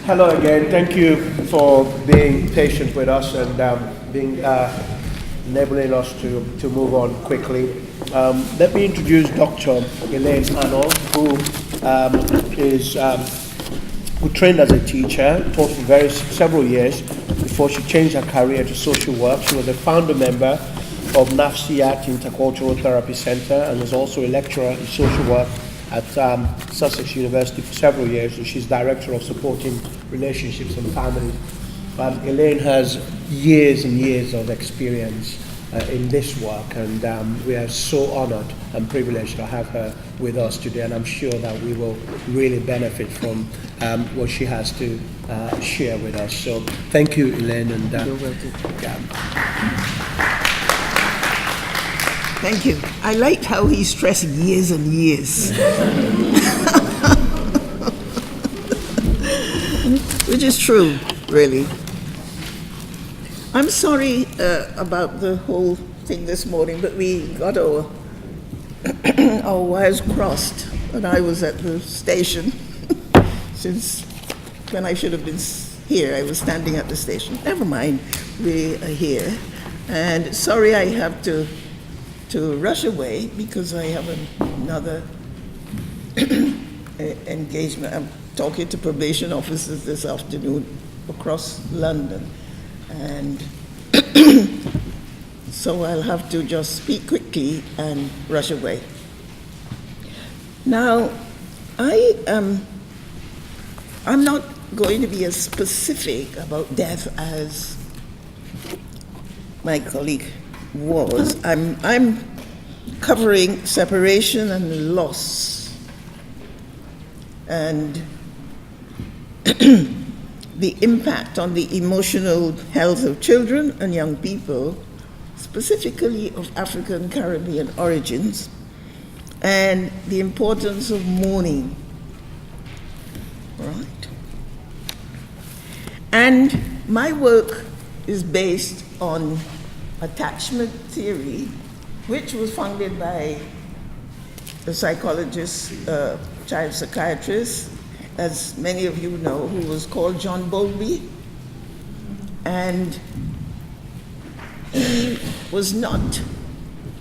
Hello again. Thank you for being patient with us and enabling us to move on quickly. Let me introduce Dr. Elaine Arnold, who trained as a teacher, taught for several years before she changed her career to social work. She was a founder member of Nafsiyat Intercultural Therapy Centre and is also a lecturer in social work at Sussex University for several years, and she's Director of Supporting Relationships and Families. Elaine has years and years of experience in this work, and we are so honored and privileged to have her with us today, and I'm sure that we will really benefit from what she has to share with us. So thank you, Elaine. And you're welcome. Thank you. I liked how he stressed years and years. Which is true, really. I'm sorry about the whole thing this morning, but we got our wires crossed when I was at the station. Since when I should have been here, I was standing at the station. Never mind, we are here. And sorry I have to rush away because I have another engagement. I'm talking to probation officers this afternoon across London. And so I'll have to just speak quickly and rush away. Now, I'm not going to be as specific about death as my colleague was. I'm covering separation and loss and the impact on the emotional health of children and young people, specifically of African Caribbean origins, and the importance of mourning. Right? And my work is based on attachment theory, which was founded by a psychologist, child psychiatrist, as many of you know, who was called John Bowlby. And he was not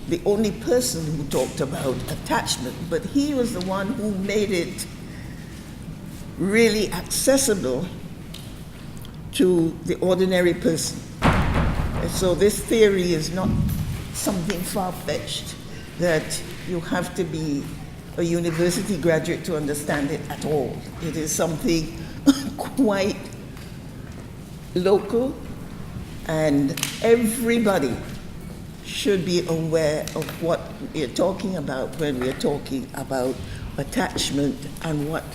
the only person who talked about attachment, but he was the one who made it really accessible to the ordinary person. And so this theory is not something far-fetched that you have to be a university graduate to understand it at all. It is something quite local, and everybody should be aware of what we're talking about when we're talking about attachment and what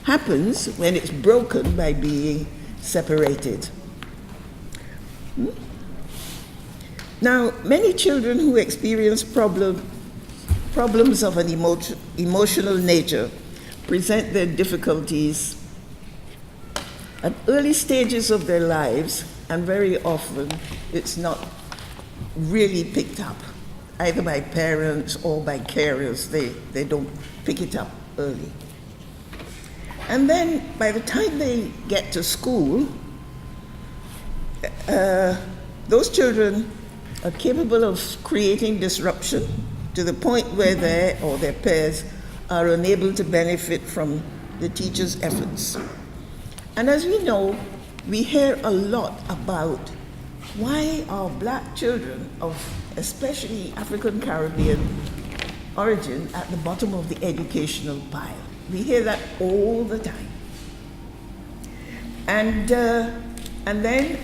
happens when it's broken by being separated. Now, many children who experience problems of an emotional nature present their difficulties at early stages of their lives, and very often it's not really picked up, either by parents or by carers. They don't pick it up early. And then by the time they get to school, those children are capable of creating disruption to the point where they or their peers are unable to benefit from the teacher's efforts. And as we know, we hear a lot about why are black children of especially African Caribbean origin at the bottom of the educational pile. We hear that all the time. And then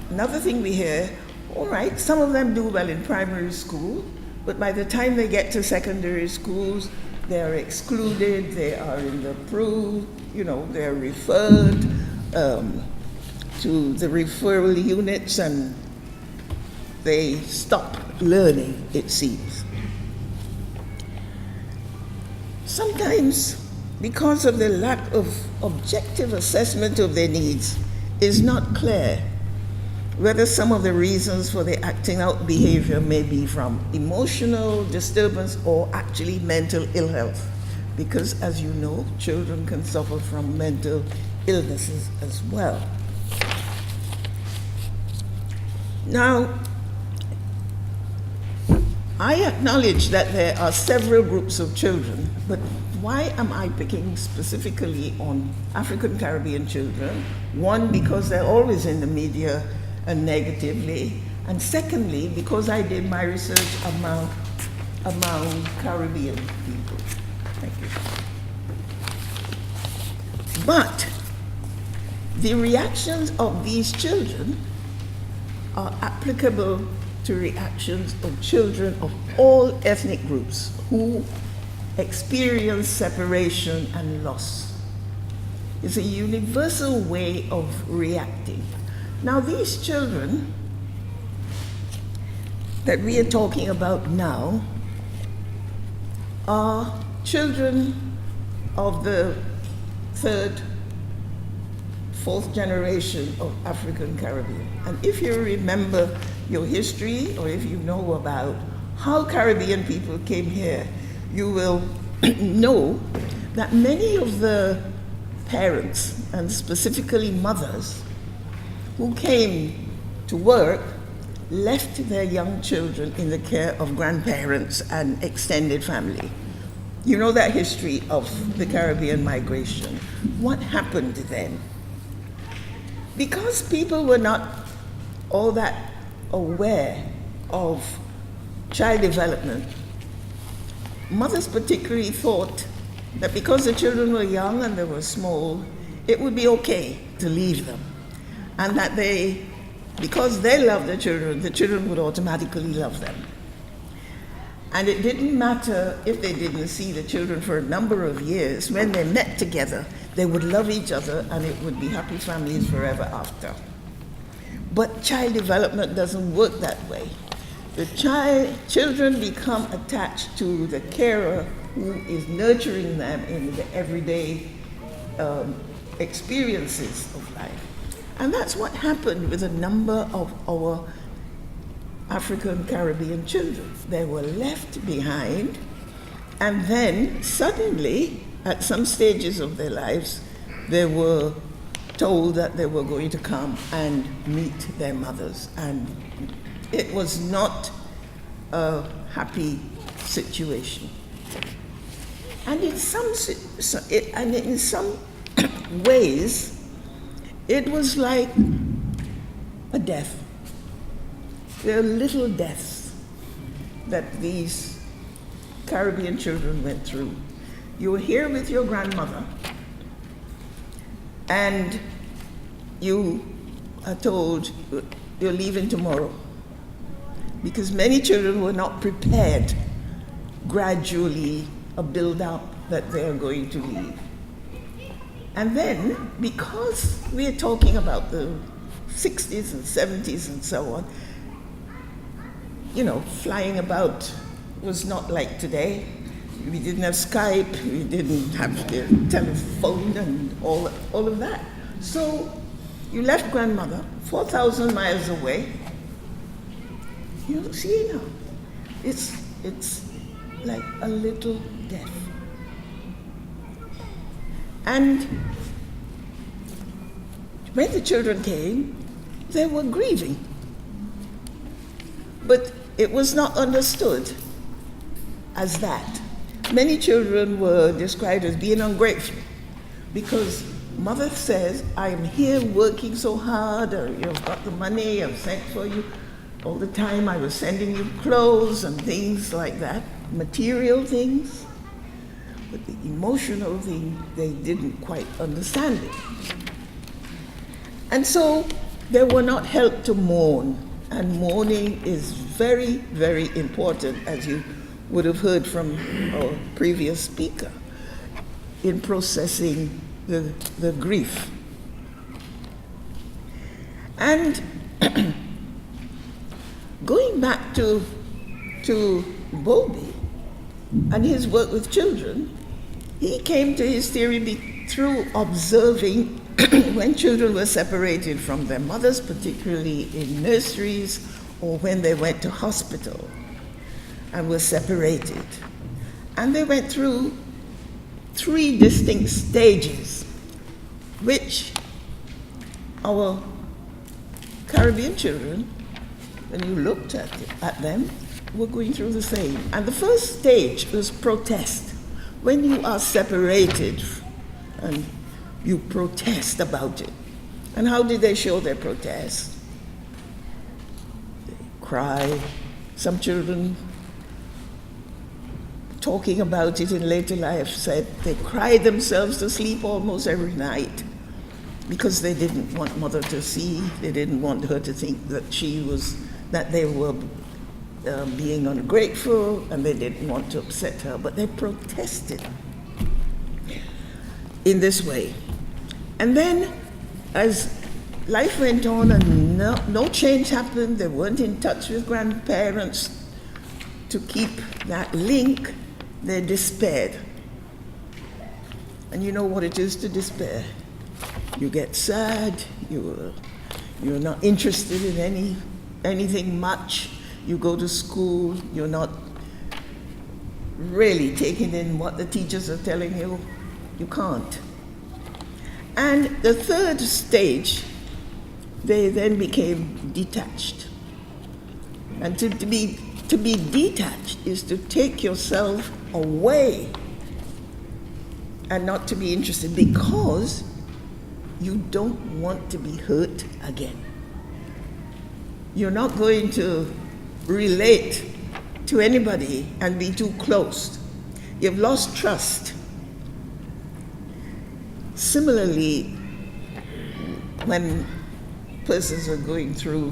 another thing we hear, all right, some of them do well in primary school, but by the time they get to secondary schools, they're excluded, they are in the they're referred to the referral units, and they stop learning, it seems. Sometimes, because of the lack of objective assessment of their needs, it's not clear whether some of the reasons for the acting out behavior may be from emotional disturbance or actually mental ill health. because, as you know, children can suffer from mental illnesses as well. Now, I acknowledge that there are several groups of children, but why am I picking specifically on African Caribbean children? One, because they're always in the media and negatively, and secondly, because I did my research among Caribbean people. Thank you. But the reactions of these children are applicable to reactions of children of all ethnic groups who experience separation and loss. It's a universal way of reacting. Now, these children that we are talking about now are children of the third, fourth generation of African Caribbean. And if you remember your history, or if you know about how Caribbean people came here, you will know that many of the parents, and specifically mothers, who came to work left their young children in the care of grandparents and extended family. You know that history of the Caribbean migration. What happened then? Because people were not all that aware of child development, mothers particularly thought that because the children were young and they were small, it would be okay to leave them. And that because they loved the children would automatically love them. And it didn't matter if they didn't see the children for a number of years. When they met together, they would love each other and it would be happy families forever after. But child development doesn't work that way. The children become attached to the carer who is nurturing them in the everyday experiences of life. And that's what happened with a number of our African Caribbean children. They were left behind, and then suddenly, at some stages of their lives, they were told that they were going to come and meet their mothers. And it was not a happy situation. And in some ways, it was like a death. There are little deaths that these Caribbean children went through. You were here with your grandmother, and you are told you're leaving tomorrow, because many children were not prepared gradually a build-up that they are going to leave. And then, because we are talking about the 60s and 70s and so on, flying about was not like today. We didn't have Skype, we didn't have the telephone and all of that. So you left grandmother 4,000 miles away. You see now, it's like a little death. And when the children came, they were grieving. But it was not understood as that. Many children were described as being ungrateful because mother says, I am here working so hard, or you've got the money, I've sent for you all the time, I was sending you clothes and things like that, material things. But the emotional thing, they didn't quite understand it. And so they were not helped to mourn. And mourning is very, very important, as you would have heard from our previous speaker, in processing the grief. And going back to Bowlby and his work with children, he came to his theory through observing when children were separated from their mothers, particularly in nurseries, or when they went to hospital and were separated. And they went through three distinct stages, which our Caribbean children, when you looked at them, were going through the same. And the first stage was protest. When you are separated and you protest about it. And how did they show their protest? They cry. Some children, talking about it in later life, said they cried themselves to sleep almost every night because they didn't want mother to see. They didn't want her to think that they were being ungrateful, and they didn't want to upset her, but they protested in this way. And then, as life went on and no change happened, they weren't in touch with grandparents to keep that link, they despaired. And you know what it is to despair. You get sad, you're not interested in anything much. You go to school, you're not really taking in what the teachers are telling you. You can't. And the third stage, they then became detached. And to be detached is to take yourself away and not to be interested because you don't want to be hurt again. You're not going to relate to anybody and be too close. You've lost trust. Similarly, when persons are going through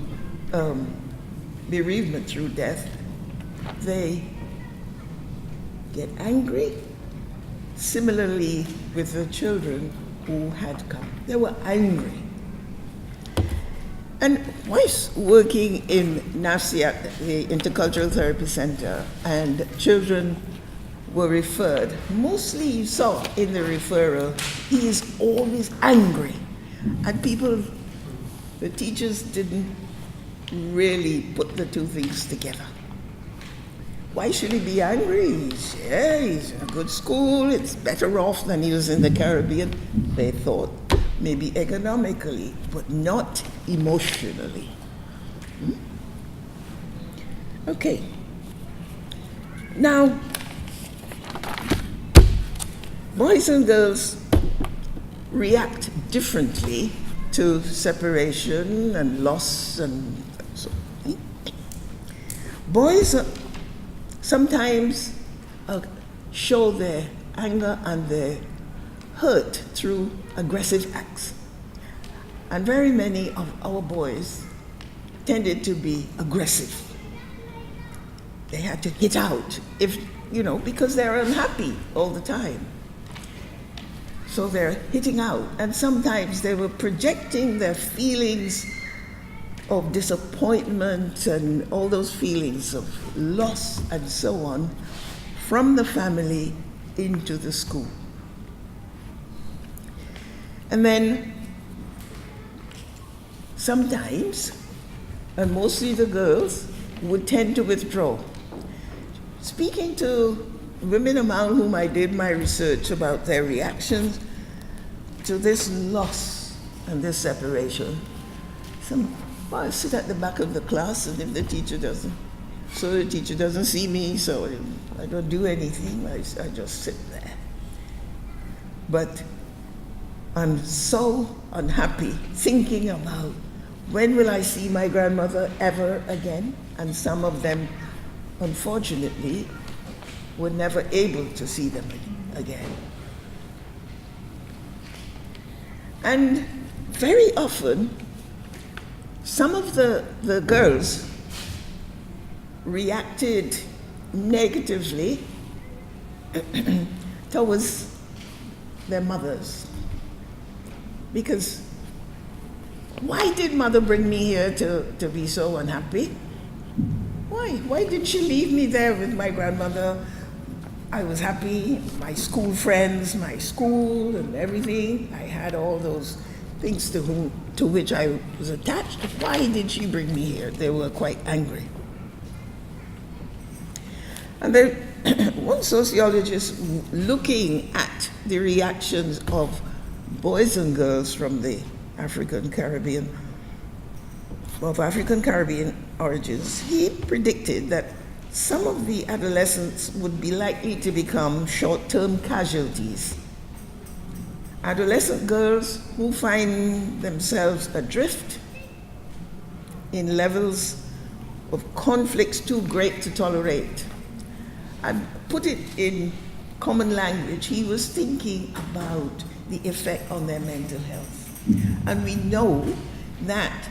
bereavement through death, they get angry. Similarly, with the children who had come, they were angry. And whilst working in Nafsiyat, the Intercultural Therapy Centre, and children were referred, mostly you saw in the referral, he is always angry. And the teachers didn't really put the two things together. Why should he be angry? He's in a good school, it's better off than he was in the Caribbean, they thought. Maybe economically, but not emotionally. Okay. Now, boys and girls react differently to separation and loss and so on. Boys sometimes show their anger and their hurt through aggressive acts. And very many of our boys tended to be aggressive. They had to hit out, because they're unhappy all the time. So they're hitting out. And sometimes they were projecting their feelings of disappointment and all those feelings of loss and so on from the family into the school. And then sometimes, and mostly the girls, would tend to withdraw. Speaking to women among whom I did my research about their reactions to this loss and this separation, I sit at the back of the class, and if the teacher doesn't see me, so I don't do anything, I just sit there. But I'm so unhappy thinking about when will I see my grandmother ever again? And some of them, unfortunately, were never able to see them again. And very often, some of the girls reacted negatively towards their mothers. Because why did mother bring me here to be so unhappy? Why? Why did she leave me there with my grandmother? I was happy, my school friends, my school and everything. I had all those things to which I was attached. Why did she bring me here? They were quite angry. And then one sociologist looking at the reactions of boys and girls from the African Caribbean origins, he predicted that some of the adolescents would be likely to become short-term casualties. Adolescent girls who find themselves adrift in levels of conflicts too great to tolerate. I put it in common language. He was thinking about the effect on their mental health. And we know that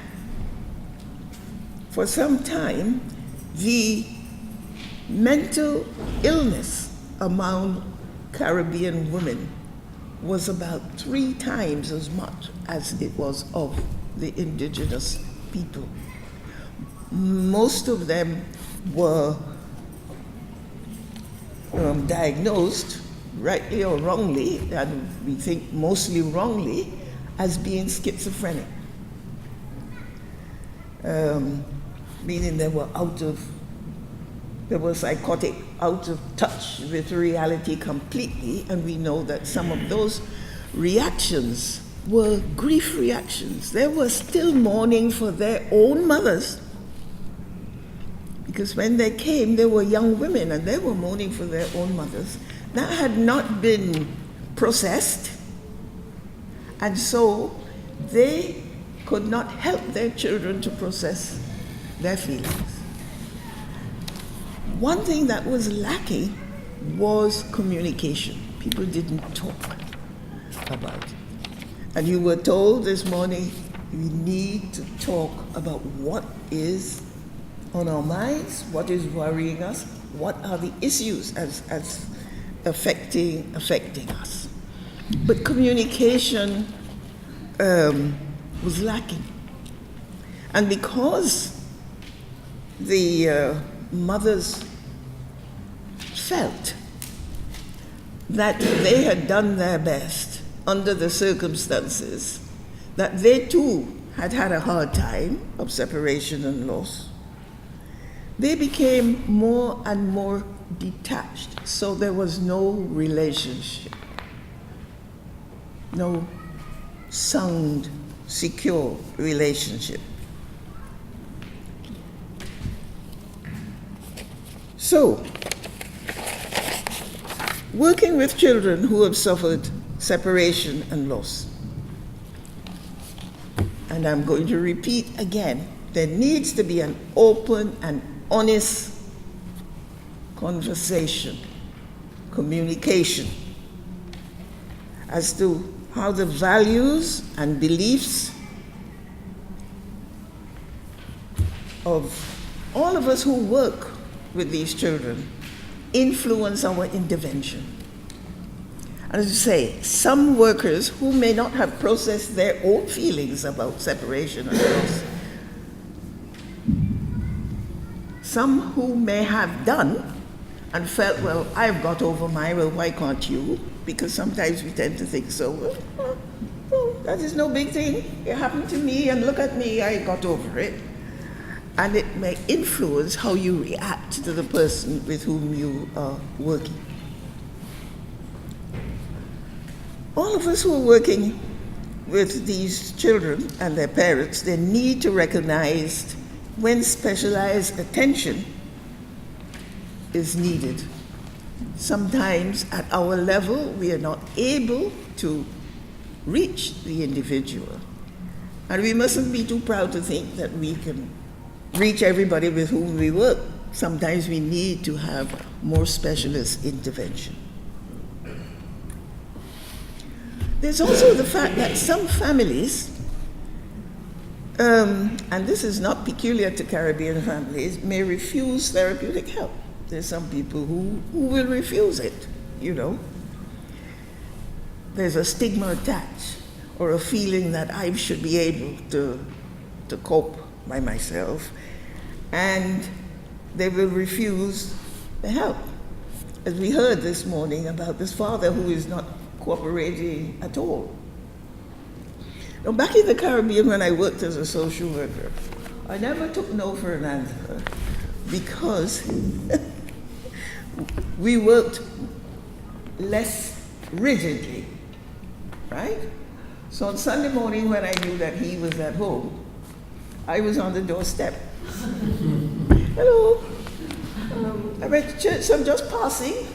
for some time, the mental illness among Caribbean women was about 3 times as much as it was of the indigenous people. Most of them were diagnosed, rightly or wrongly, and we think mostly wrongly, as being schizophrenic. Meaning they were psychotic, out of touch with reality completely, and we know that some of those reactions were grief reactions. They were still mourning for their own mothers, because when they came, they were young women and they were mourning for their own mothers. That had not been processed, and so they could not help their children to process their feelings. One thing that was lacking was communication. People didn't talk about it. And you were told this morning, we need to talk about what is on our minds, what is worrying us, what are the issues as affecting us. But communication was lacking. And because the mothers felt that they had done their best under the circumstances, that they too had had a hard time of separation and loss, they became more and more detached. So there was no relationship, no sound, secure relationship. So, working with children who have suffered separation and loss, and I'm going to repeat again, there needs to be an open and honest conversation, communication, as to how the values and beliefs of all of us who work with these children influence our intervention. And as I say, some workers who may not have processed their own feelings about separation and loss, some who may have done and felt, well, I've got over mine, well, why can't you? Because sometimes we tend to think so, well, that is no big thing. It happened to me, and look at me, I got over it. And it may influence how you react to the person with whom you are working. All of us who are working with these children and their parents, they need to recognize when specialized attention is needed. Sometimes at our level, we are not able to reach the individual. And we mustn't be too proud to think that we can reach everybody with whom we work. Sometimes we need to have more specialist intervention. There's also the fact that some families, and this is not peculiar to Caribbean families, may refuse therapeutic help. There's some people who will refuse it, you know. There's a stigma attached, or a feeling that I should be able to cope by myself, and they will refuse the help. As we heard this morning about this father who is not cooperating at all. Now, back in the Caribbean when I worked as a social worker, I never took no for an answer, because we worked less rigidly, right? So on Sunday morning when I knew that he was at home, I was on the doorstep. Hello. I went to church, so I'm just passing.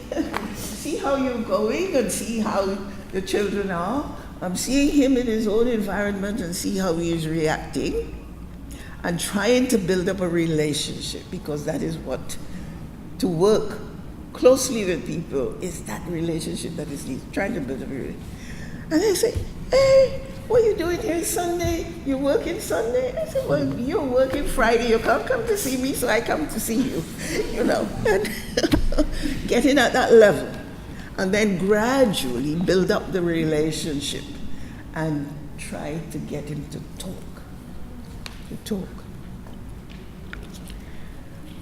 See how you're going and see how the children are. I'm seeing him in his own environment and see how he is reacting and trying to build up a relationship, because that is what, to work closely with people is that relationship that is needed, trying to build up a relationship. And they say, hey, what are you doing here Sunday? You're working Sunday? I said, well, you're working Friday. You can't come to see me, so I come to see you, you know. And getting at that level. And then gradually build up the relationship and try to get him to talk.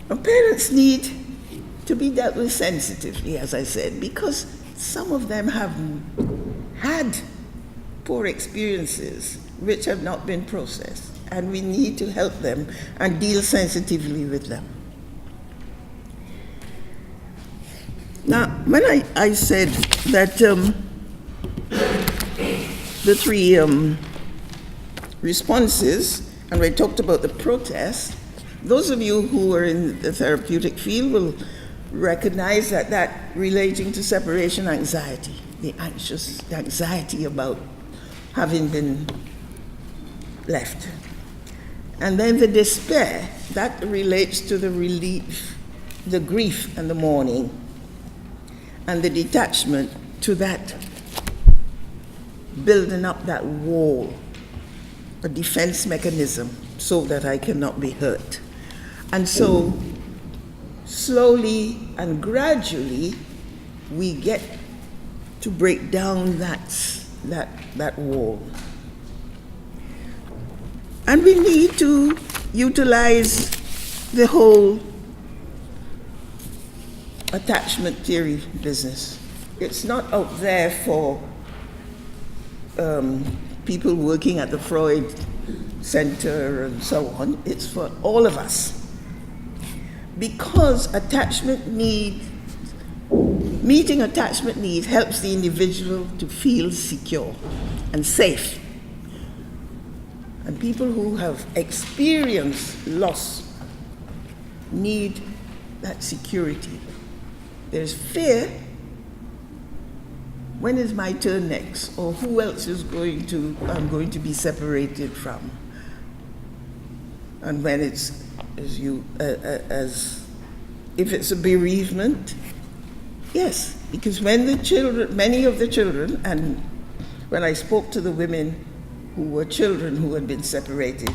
And parents need to be dealt with sensitively, as I said, because some of them have had poor experiences which have not been processed, and we need to help them and deal sensitively with them. Now, when I said that the three responses, and we talked about the protest, those of you who are in the therapeutic field will recognize that relating to separation anxiety, the anxiety about having been left. And then the despair, that relates to the relief, the grief and the mourning, and the detachment to that building up that wall, a defense mechanism so that I cannot be hurt. And so slowly and gradually we get to break down that wall. And we need to utilize the whole attachment theory business. It's not out there for people working at the Freud Center and so on. It's for all of us. Because meeting attachment needs helps the individual to feel secure and safe. And people who have experienced loss need that security. There's fear. When is my turn next? Or who else is I'm going to be separated from? And when it's if it's a bereavement, yes, because when many of the children, and when I spoke to the women who were children who had been separated,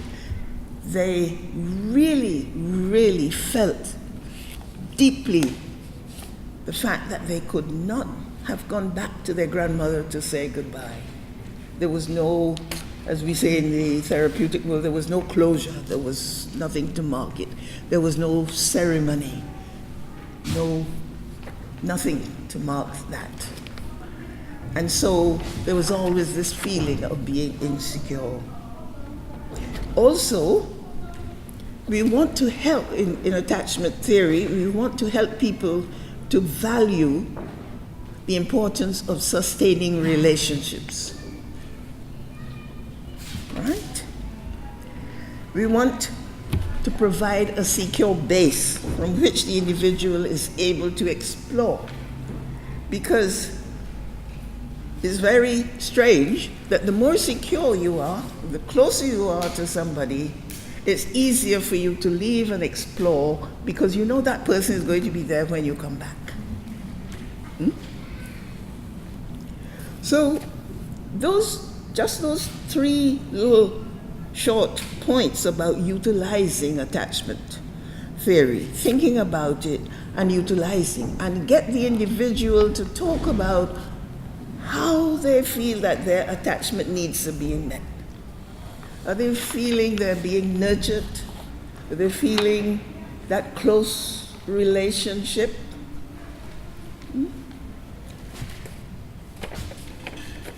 they really, really felt deeply the fact that they could not have gone back to their grandmother to say goodbye. There was no, as we say in the therapeutic world, there was no closure, there was nothing to mark it. There was no ceremony, nothing to mark that. And so there was always this feeling of being insecure. Also, we want to help, in attachment theory, we want to help people to value the importance of sustaining relationships. Right? We want to provide a secure base from which the individual is able to explore. Because it's very strange that the more secure you are, the closer you are to somebody, it's easier for you to leave and explore because you know that person is going to be there when you come back. So those three little short points about utilizing attachment theory, thinking about it and utilizing, and get the individual to talk about how they feel that their attachment needs are being met. Are they feeling they're being nurtured? Are they feeling that close relationship?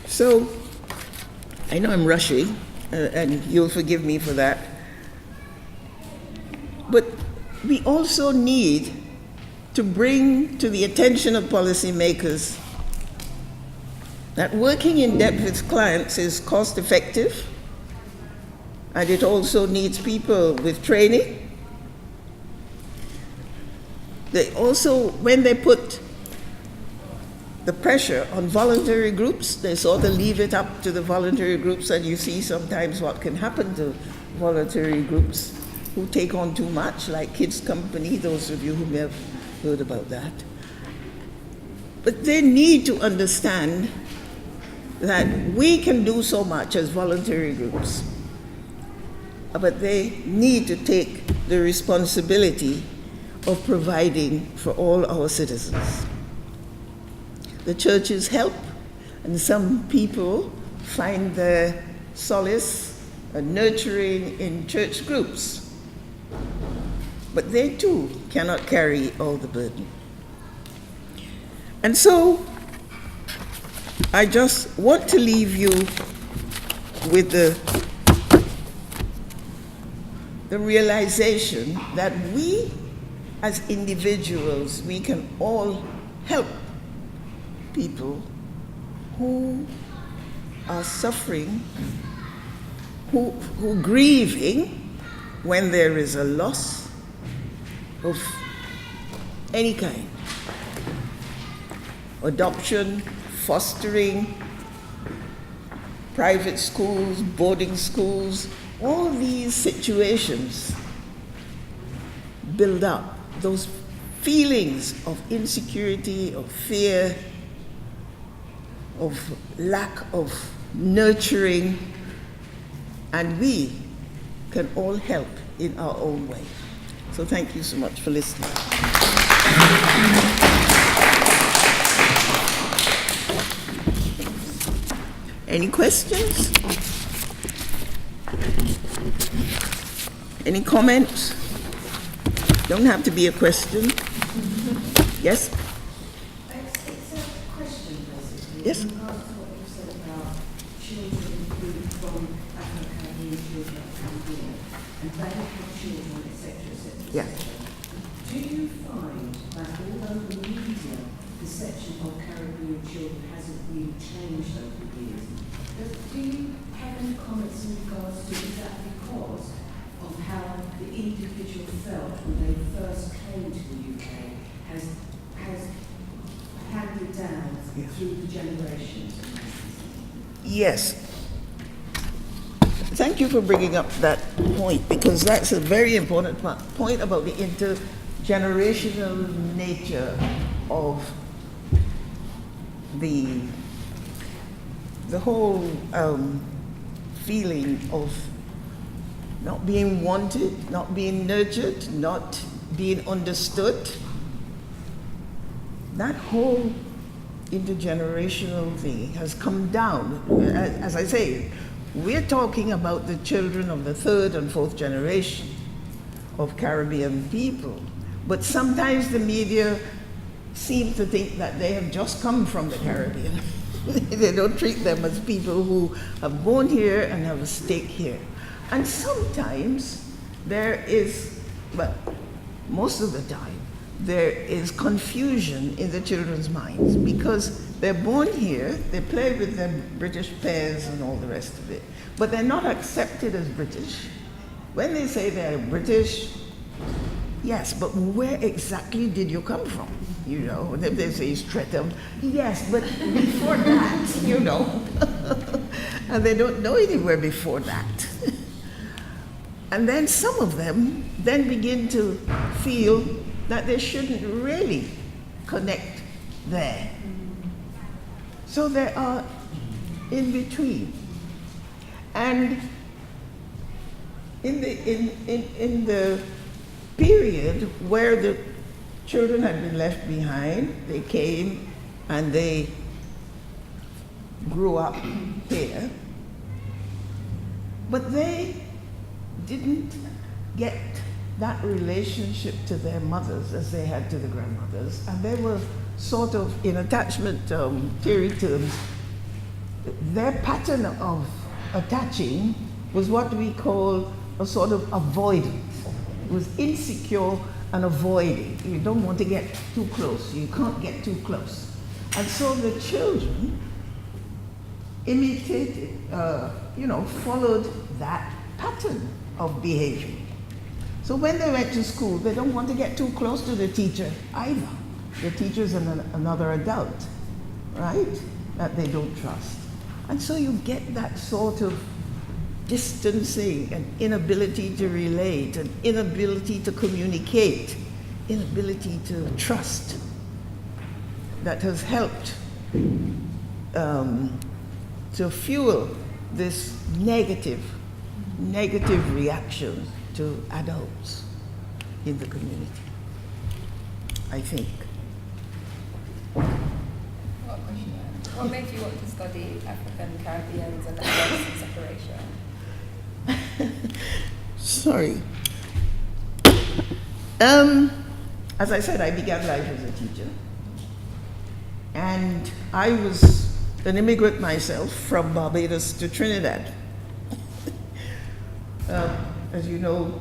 So, I know I'm rushing, and you'll forgive me for that. But we also need to bring to the attention of policymakers that working in depth with clients is cost effective, and it also needs people with training. They also, when they put the pressure on voluntary groups, they sort of leave it up to the voluntary groups, and you see sometimes what can happen to voluntary groups who take on too much, like Kids Company, those of you who may have heard about that. But they need to understand that we can do so much as voluntary groups, but they need to take the responsibility of providing for all our citizens. The churches help, and some people find their solace and nurturing in church groups, but they too cannot carry all the burden. And so I just want to leave you with the realization that we as individuals, we can all help people who are suffering, who grieving when there is a loss of any kind. Adoption, fostering, private schools, boarding schools, all these situations build up those feelings of insecurity, of fear, of lack of nurturing, and we can all help in our own way. So thank you so much for listening. Any questions? Any comments? Don't have to be a question. Yes? It's a question, basically. Yes. In regards to what you said about children who from Afro-Caribbean children at Caribbean, and they have children, etc., etc. Yeah. Do you find that although the media perception of Caribbean children hasn't really changed over the years, do you have any comments in regards to is that because of how the individual felt when they first came to the UK has handed down through the generations? Yes. Thank you for bringing up that point, because that's a very important point about the intergenerational nature of the whole feeling of not being wanted, not being nurtured, not being understood. That whole intergenerational thing has come down. As I say, we're talking about the children of the third and fourth generation of Caribbean people. But sometimes the media seem to think that they have just come from the Caribbean. They don't treat them as people who have born here and have a stake here. And sometimes there is, but most of the time, there is confusion in the children's minds because they're born here, they play with their British pairs and all the rest of it, but they're not accepted as British. When they say they're British, yes, but where exactly did you come from? You know, and if they say Streatham, yes, but before that, you know. And they don't know anywhere before that. And then some of them then begin to feel that they shouldn't really connect there. So they are in between. And in the period where the children had been left behind, they came and they grew up here, but they didn't get that relationship to their mothers as they had to the grandmothers, and they were sort of, in attachment theory terms, their pattern of attaching was what we call a sort of avoidance. It was insecure and avoiding. You don't want to get too close. You can't get too close. And so the children imitated, followed that pattern of behavior. So when they went to school, they don't want to get too close to the teacher either. The teacher's another adult, right? That they don't trust. And so you get that sort of distancing, an inability to relate, an inability to communicate, inability to trust that has helped to fuel this negative reaction to adults in the community, I think. What made you want to study African Caribbeans and adults in separation? Sorry. As I said, I began life as a teacher. And I was an immigrant myself from Barbados to Trinidad. As you know,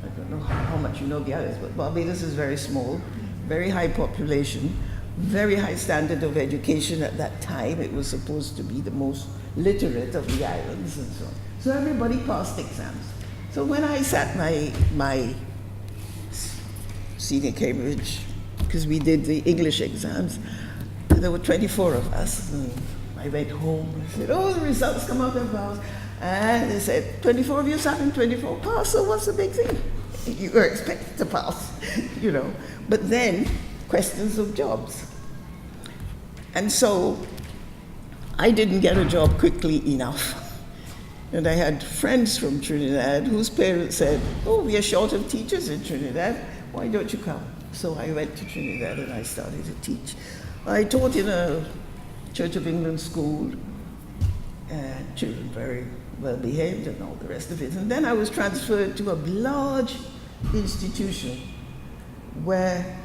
I don't know how much you know the others, but Barbados is very small, very high population, very high standard of education at that time. It was supposed to be the most literate of the islands and so on. So everybody passed exams. So when I sat my senior Cambridge, because we did the English exams, there were 24 of us. And I went home and said, oh, the results come out of ours. And they said, 24 of you sat and 24 passed, so what's the big thing? You were expected to pass, But then, questions of jobs. And so, I didn't get a job quickly enough. And I had friends from Trinidad whose parents said, oh, we are short of teachers in Trinidad, why don't you come? So I went to Trinidad and I started to teach. I taught in a Church of England school, and children very well behaved and all the rest of it. And then I was transferred to a large institution where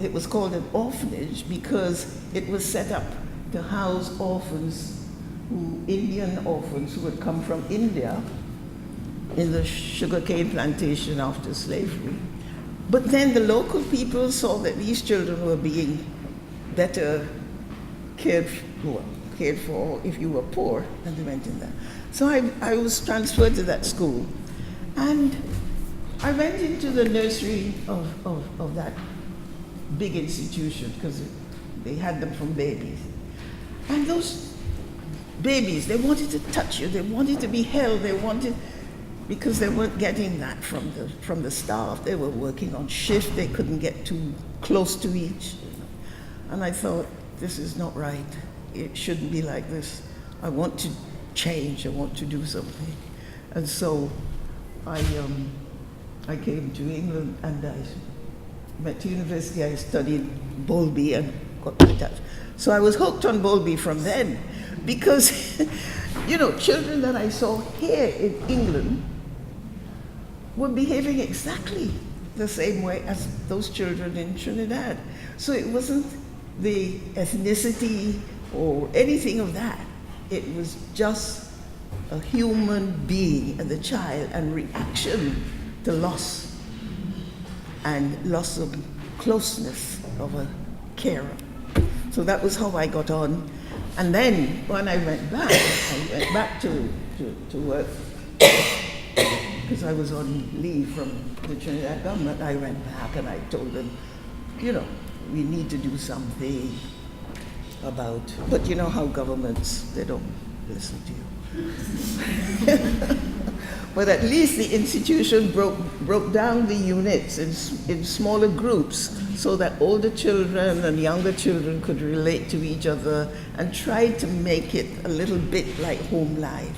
it was called an orphanage because it was set up to house orphans, Indian orphans who had come from India in the sugarcane plantation after slavery. But then the local people saw that these children were being better cared for if you were poor, and they went in there. So I was transferred to that school, and I went into the nursery of that big institution because they had them from babies. And those babies, they wanted to touch you, they wanted to be held, because they weren't getting that from the staff. They were working on shift, they couldn't get too close to each. And I thought, this is not right. It shouldn't be like this. I want to change, I want to do something. And so I came to England and I went to university, I studied Bowlby and got my touch. So I was hooked on Bowlby from then because, children that I saw here in England were behaving exactly the same way as those children in Trinidad. So it wasn't the ethnicity or anything of that. It was just a human being and the child and reaction to loss and loss of closeness of a carer. So that was how I got on. And then when I went back to work because I was on leave from the Trinidad government. I went back and I told them, we need to do something about, but you know how governments, they don't listen to you. But at least the institution broke down the units in smaller groups so that older children and younger children could relate to each other and tried to make it a little bit like home life.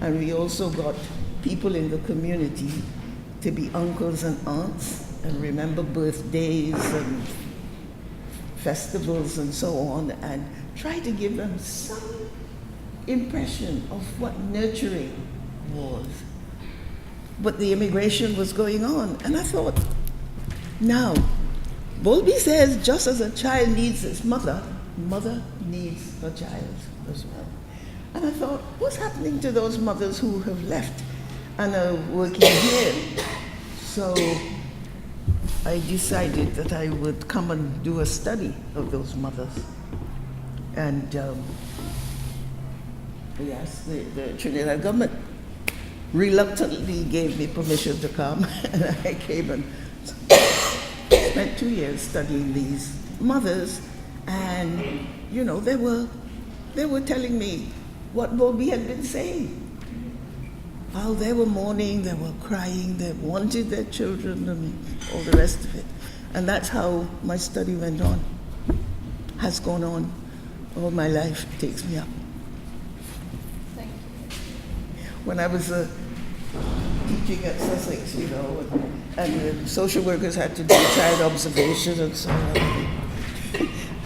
And we also got people in the community to be uncles and aunts and remember birthdays and festivals and so on, and try to give them some impression of what nurturing was. But the immigration was going on, and I thought, now, Bowlby says just as a child needs his mother, mother needs her child as well. And I thought, what's happening to those mothers who have left and are working here? So I decided that I would come and do a study of those mothers. And yes, the Trinidad government reluctantly gave me permission to come, and I came and spent 2 years studying these mothers, and you know, they were telling me what Bobby had been saying. How they were mourning, they were crying, they wanted their children and all the rest of it. And that's how my study went on, has gone on all my life. It takes me up. Thank you. When I was teaching at Sussex, you know, and the social workers had to do child observation and so on.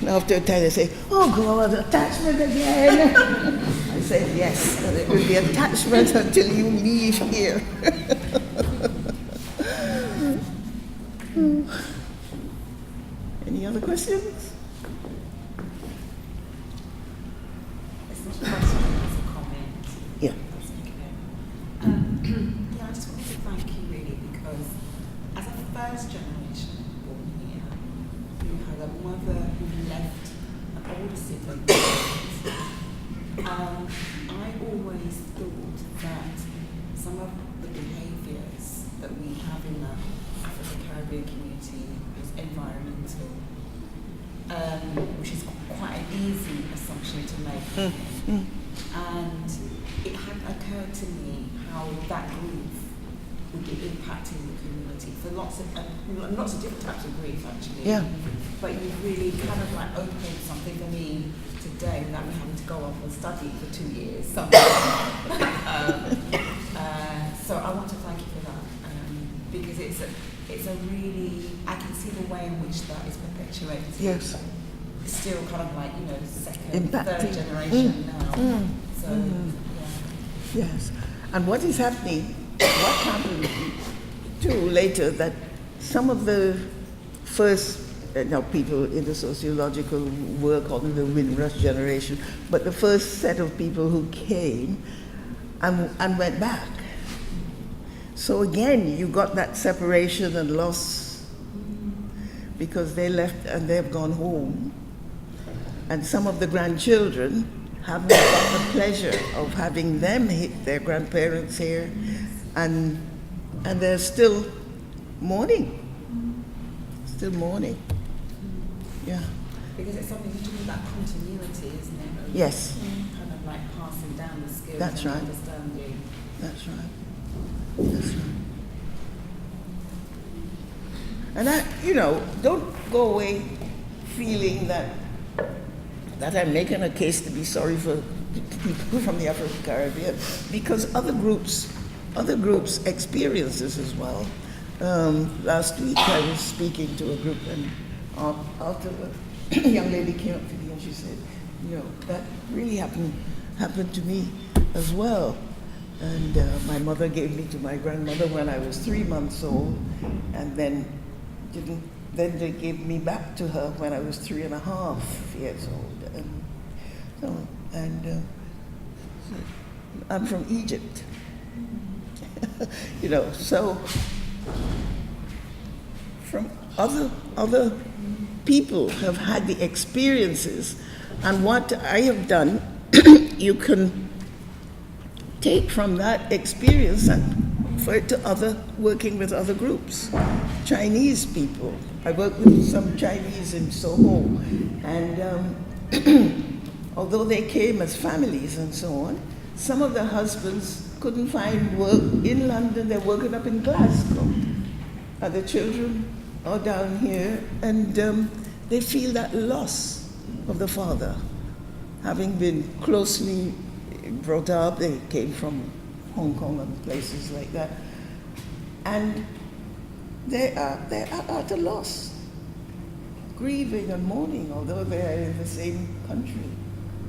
And after a time they say, "Oh God, attachment again." I said, "Yes, and it will be attachment until you leave here." Any other questions? It's not a question, it's a comment. Yeah. That's okay. Yeah, I just wanted to thank you really, because as a first generation born here, who had a mother who left an older sibling, I always thought that some of the behaviours that we have in the African Caribbean community is environmental, which is quite an easy assumption to make. And it hadn't occurred to me how that grief would be impacting the community for lots of different types of grief, actually. Yeah. But you've really kind of like opened something for me today without me having to go off and study for 2 years. So I want to thank you for that, because it's a really, I can see the way in which that is perpetuated. Yes. It's still kind of like, you know, second, Impacting. third generation now. So, yeah. Yes. And what is happening, what happened too later, that some of the first, now people in the sociological work call them the Windrush generation, but the first set of people who came and went back. So again, you got that separation and loss because they left and they've gone home. And some of the grandchildren haven't got the pleasure of having them hit their grandparents here, and they're still mourning. Still mourning. Yeah. Because it's something to do with that continuity, isn't it? Yes. Kind of like passing down the skills That's and right. understanding. That's right. That's right. And I, you know, don't go away feeling that I'm making a case to be sorry for people from the African Caribbean, because other groups experience this as well. Last week I was speaking to a group, and after a young lady came up to me and she said, you know, that really happened to me as well. And my mother gave me to my grandmother when I was 3 months old, and then they gave me back to her when I was 3.5 years old. And I'm from Egypt. You know, so from other people have had the experiences, and what I have done, you can take from that experience and for it to working with other groups. Chinese people, I work with some Chinese in Soho, and although they came as families and so on, some of the husbands couldn't find work in London. They're working up in Glasgow. And the children are down here, and they feel that loss of the father. Having been closely brought up, they came from Hong Kong and places like that. And they are at a loss, grieving and mourning, although they are in the same country,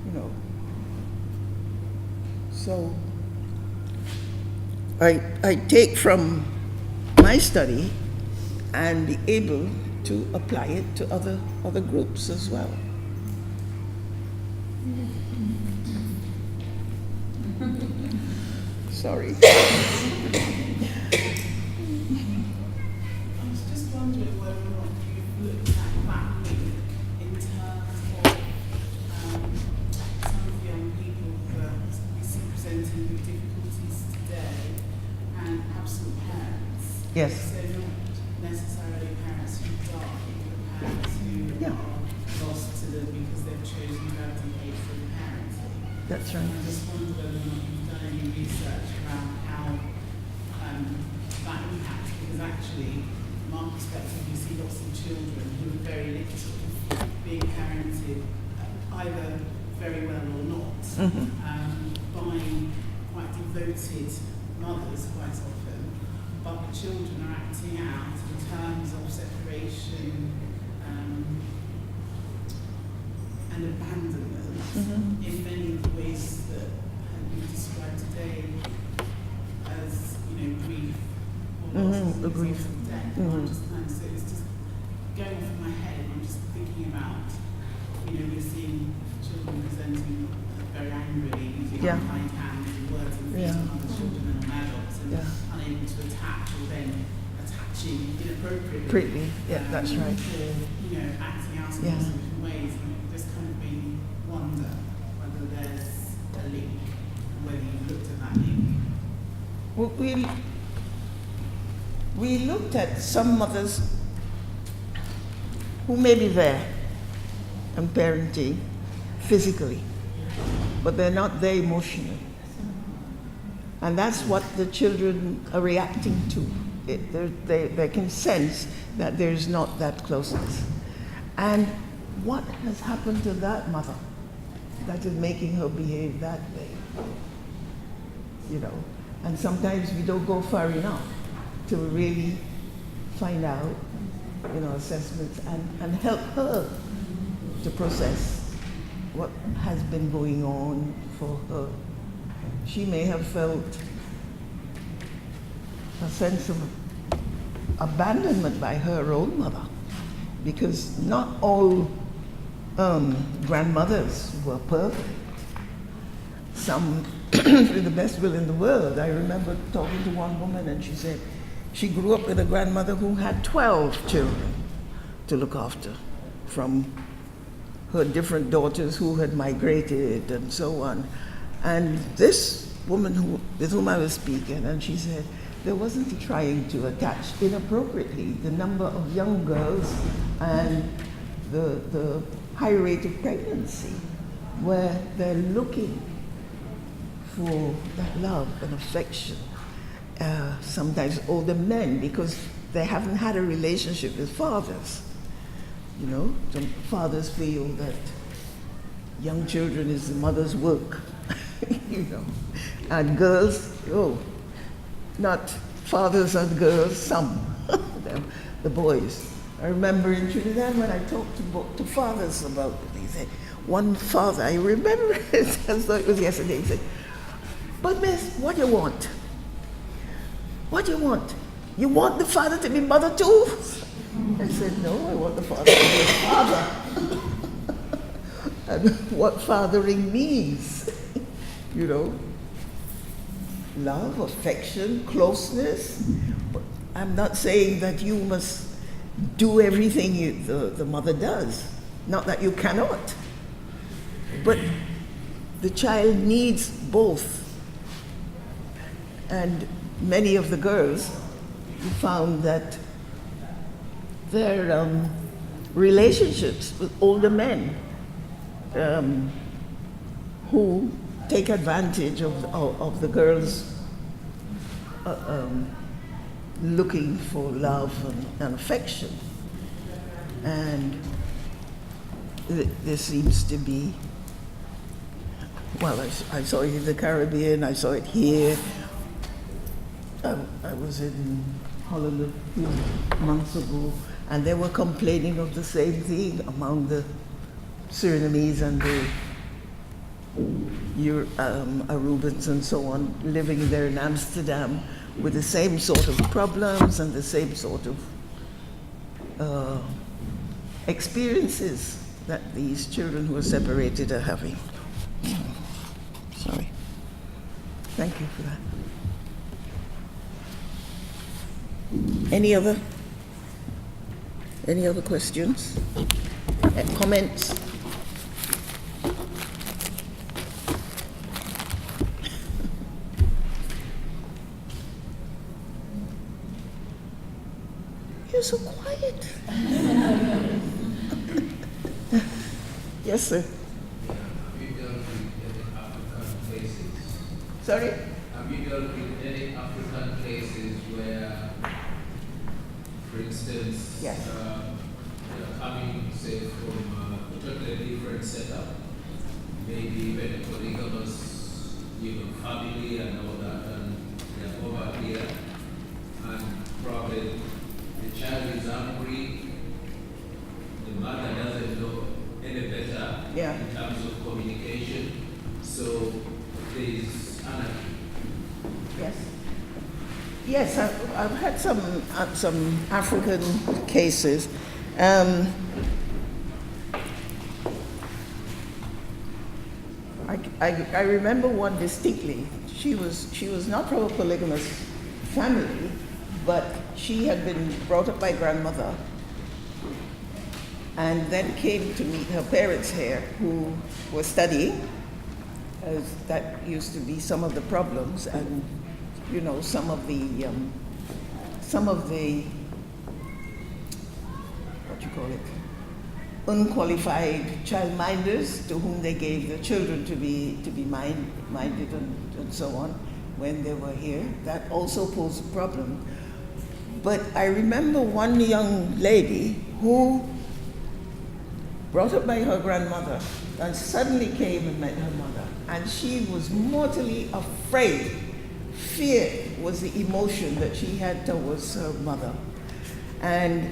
you know. So I take from my study and be able to apply it to other groups as well. Sorry. I was just wondering Yes. So not necessarily parents who die, but parents who Yeah. are lost to them because they've chosen to abdicate from parenting. That's And I right. just wonder whether or not you've done any research around how that impacts, because actually, from our perspective, you see lots of children who are very little being parented either very well or not, by quite devoted mothers quite often, but the children are acting out in terms of separation and abandonment in many of the ways that you described today as, grief or loss as a The grief. result of death. I'm just kind of, so it's just going off in my head, I'm just thinking about, we're seeing children presenting very angrily, using Yeah. unkind hands and words and feet on other children and on adults, and unable to attach, or then attaching inappropriately. Pretty. Yeah, that's right. Or, acting out in Yeah. different ways. And it just kind of made me wonder whether there's a link, and whether you've looked at that link. Well, we looked at some mothers who may be there and parenting physically, but they're not there emotionally. And that's what the children are reacting to. They can sense that there's not that closeness. And what has happened to that mother that is making her behave that way? And sometimes we don't go far enough to really find out, assessments and help her to process what has been going on for her. She may have felt a sense of abandonment by her own mother, because not all grandmothers were perfect. Some with the best will in the world. I remember talking to one woman, and she said she grew up with a grandmother who had 12 children to look after, from her different daughters who had migrated and so on. And this woman with whom I was speaking, and she said there wasn't trying to attach inappropriately. The number of young girls and the high rate of pregnancy, where they're looking for that love and affection. Sometimes older men, because they haven't had a relationship with fathers. Some fathers feel that young children is the mother's work, And girls, not fathers and girls, some, the boys. I remember in Trinidad when I talked to fathers about it, he said, one father, I remember it as though it was yesterday, he said, "But miss, what do you want? What do you want? You want the father to be mother too?" I said, "No, I want the father to be a father." And what fathering means, love, affection, closeness. But I'm not saying that you must do everything the mother does. Not that you cannot. But the child needs both. And many of the girls found that their relationships with older men who take advantage of the girls looking for love and affection. And there seems to be, well, I saw it in the Caribbean, I saw it here. I was in Holland a few months ago, and they were complaining of the same thing among the Surinamese and the Arubans and so on, living there in Amsterdam with the same sort of problems and the same sort of experiences that these children who are separated are having. Sorry. Thank you for that. Any other questions? Comments? you're so quiet? Yes, sir. Have you dealt with any African cases? Sorry? Have you dealt with any African cases where, for instance, Yes. they're coming, say, from a totally different setup, maybe even a polygamous, family and all that, and they're over here, and probably the child is hungry, the mother doesn't know any better Yeah. in terms of communication, so there is anarchy. Yes. Yes, I've had some African cases. I remember one distinctly. She was not from a polygamous family, but she had been brought up by grandmother, and then came to meet her parents here, who were studying, as that used to be some of the problems, and some of the what you call it, unqualified childminders to whom they gave their children to be minded and so on when they were here. That also posed a problem. But I remember one young lady who brought up by her grandmother and suddenly came and met her mother, and she was mortally afraid. Fear was the emotion that she had towards her mother. And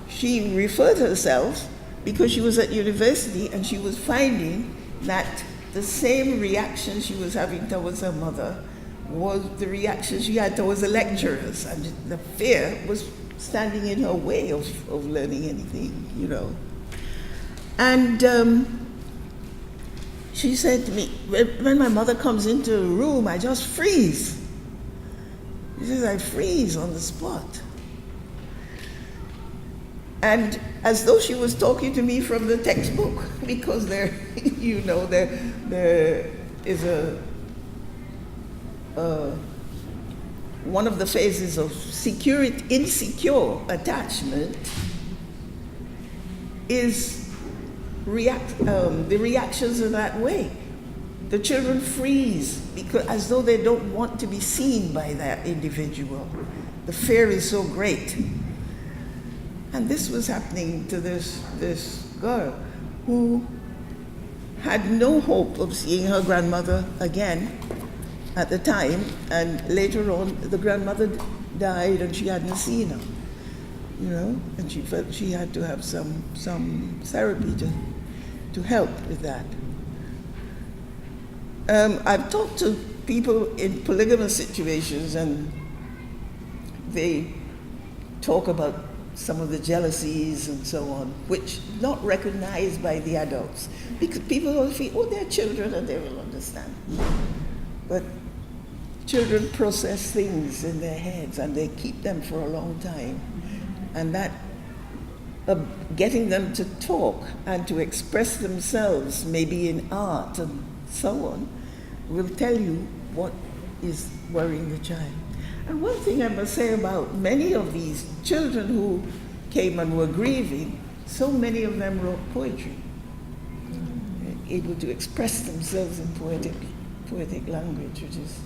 she referred herself, because she was at university and she was finding that the same reaction she was having towards her mother was the reaction she had towards the lecturers, and the fear was standing in her way of learning anything, And she said to me, when my mother comes into a room, I just freeze. She says, I freeze on the spot. And as though she was talking to me from the textbook, because there is one of the phases of insecure attachment is the reactions are that way. The children freeze because as though they don't want to be seen by that individual. The fear is so great. And this was happening to this girl who had no hope of seeing her grandmother again at the time, and later on the grandmother died and she hadn't seen her, and she felt she had to have some therapy to help with that. I've talked to people in polygamous situations, and they talk about some of the jealousies and so on, which not recognized by the adults, because people will feel, they're children and they will understand. But children process things in their heads and they keep them for a long time. And that getting them to talk and to express themselves, maybe in art and so on, will tell you what is worrying the child. And one thing I must say about many of these children who came and were grieving, so many of them wrote poetry, able to express themselves in poetic language, which is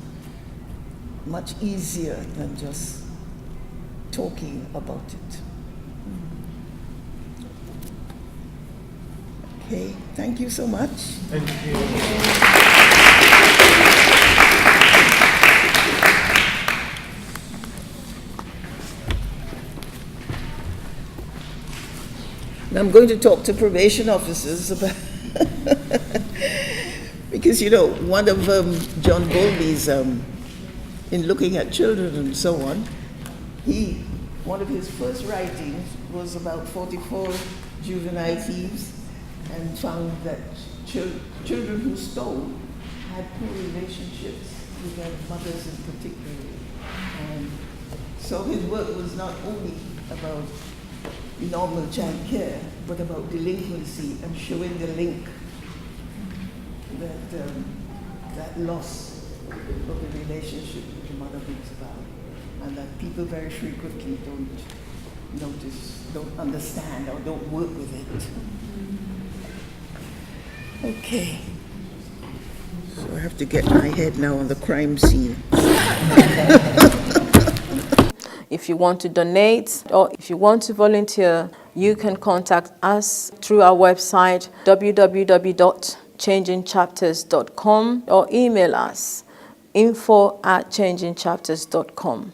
much easier than just talking about it. Okay, thank you so much. Thank you. I'm going to talk to probation officers about because one of John Bowlby's in looking at children and so on, one of his first writings was about 44 juvenile thieves, and found that children who stole had poor relationships with their mothers in particular. And so his work was not only about normal child care, but about delinquency and showing the link that loss of the relationship that the mother brings about. and that people very frequently don't notice, don't understand, or don't work with it. Okay. So I have to get my head now on the crime scene. If you want to donate or if you want to volunteer, you can contact us through our website www.changingchapters.com or email us info@changingchapters.com.